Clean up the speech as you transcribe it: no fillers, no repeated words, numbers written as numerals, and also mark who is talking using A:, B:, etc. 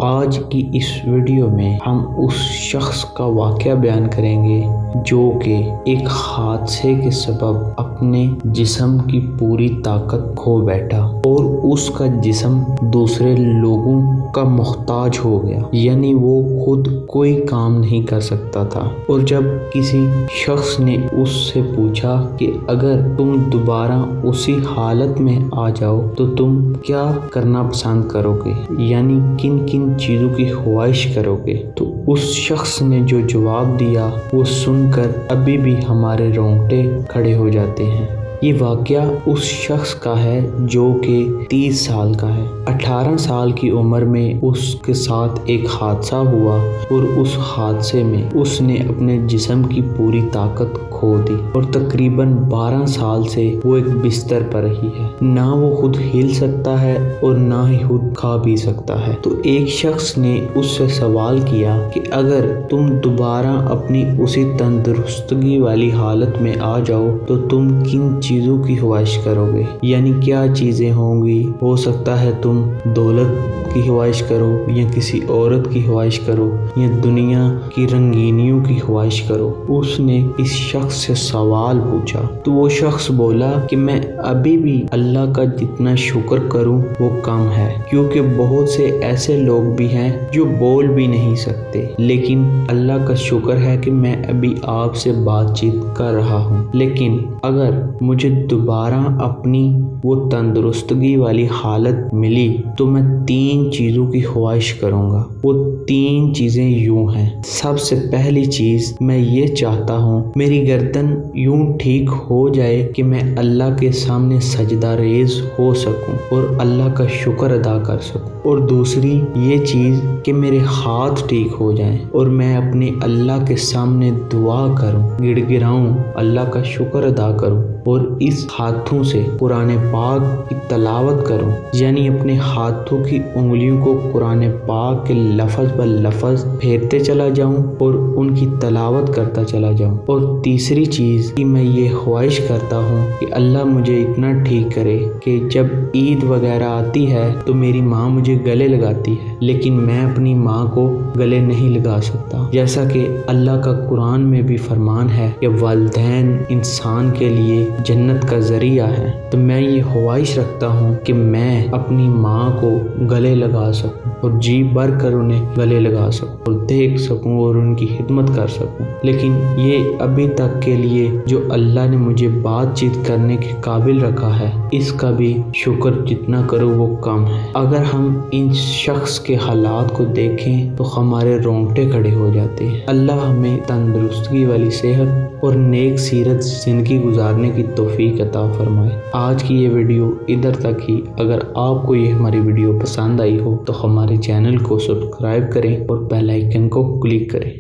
A: آج کی اس ویڈیو میں ہم اس شخص کا واقعہ بیان کریں گے جو کہ ایک حادثے کے سبب اپنے جسم کی پوری طاقت کھو بیٹھا اور اس کا جسم دوسرے لوگوں کا محتاج ہو گیا، یعنی وہ خود کوئی کام نہیں کر سکتا تھا۔ اور جب کسی شخص نے اس سے پوچھا کہ اگر تم دوبارہ اسی حالت میں آ جاؤ تو تم کیا کرنا پسند کرو گے، یعنی کن کن چیزوں کی خواہش کرو گے، تو اس شخص نے جو جواب دیا وہ سن کر ابھی بھی ہمارے رونگٹے کھڑے ہو جاتے ہیں۔ یہ واقعہ اس شخص کا ہے جو کہ 30 سال کا ہے۔ 18 سال کی عمر میں اس کے ساتھ ایک حادثہ ہوا اور اس حادثے میں اس نے اپنے جسم کی پوری طاقت کھو دی اور تقریباً 12 سال سے وہ ایک بستر پر رہی ہے۔ نہ وہ خود ہل سکتا ہے اور نہ ہی خود کھا پی سکتا ہے۔ تو ایک شخص نے اس سے سوال کیا کہ اگر تم دوبارہ اپنی اسی تندرستگی والی حالت میں آ جاؤ تو تم کن چیزوں کی خواہش کرو گے، یعنی کیا چیزیں ہوں گی؟ ہو سکتا ہے تم دولت کی خواہش کرو یا کسی عورت کی خواہش کرو یا دنیا کی رنگینیوں کی خواہش کرو۔ اس نے اس شخص سے سوال پوچھا تو وہ شخص بولا کہ میں ابھی بھی اللہ کا جتنا شکر کروں وہ کم ہے، کیونکہ بہت سے ایسے لوگ بھی ہیں جو بول بھی نہیں سکتے، لیکن اللہ کا شکر ہے کہ میں ابھی آپ سے بات چیت کر رہا ہوں۔ لیکن اگر مجھے دوبارہ اپنی وہ تندرستگی والی حالت ملی تو میں 3 چیزوں کی خواہش کروں گا۔ وہ 3 چیزیں یوں ہیں۔ سب سے پہلی چیز، میں یہ چاہتا ہوں میری گردن یوں ٹھیک ہو جائے کہ میں اللہ کے سامنے سجدہ ریز ہو سکوں اور اللہ کا شکر ادا کر سکوں۔ اور دوسری یہ چیز کہ میرے ہاتھ ٹھیک ہو جائیں اور میں اپنے اللہ کے سامنے دعا کروں، گڑ گڑاؤں، اللہ کا شکر ادا کروں اور اس ہاتھوں سے قرآن پاک کی تلاوت کروں، یعنی اپنے ہاتھوں کی انگلیوں کو قرآن پاک کے لفظ بہ لفظ پھیرتے چلا جاؤں اور ان کی تلاوت کرتا چلا جاؤں۔ اور تیسری چیز کہ میں یہ خواہش کرتا ہوں کہ اللہ مجھے اتنا ٹھیک کرے کہ جب عید وغیرہ آتی ہے تو میری ماں مجھے گلے لگاتی ہے لیکن میں اپنی ماں کو گلے نہیں لگا سکتا، جیسا کہ اللہ کا قرآن میں بھی فرمان ہے کہ والدین انسان کے لیے جنت کا ذریعہ ہے۔ تو میں یہ خواہش رکھتا ہوں کہ میں اپنی ماں کو گلے لگا سکوں اور جی بھر کر انہیں گلے لگا سکوں اور دیکھ سکوں اور ان کی خدمت کر سکوں۔ لیکن یہ ابھی تک کے لیے جو اللہ نے مجھے بات چیت کرنے کے قابل رکھا ہے، اس کا بھی شکر جتنا کرو وہ کم ہے۔ اگر ہم ان شخص کے حالات کو دیکھیں تو ہمارے رونگٹے کھڑے ہو جاتے ہیں۔ اللہ ہمیں تندرستی والی صحت اور نیک سیرت زندگی گزارنے کی توفیق عطا فرمائے۔ آج کی یہ ویڈیو ادھر تک ہی۔ اگر آپ کو یہ ہماری ویڈیو پسند آئی ہو تو ہمارے چینل کو سبسکرائب کریں اور بیل آئیکن کو کلک کریں۔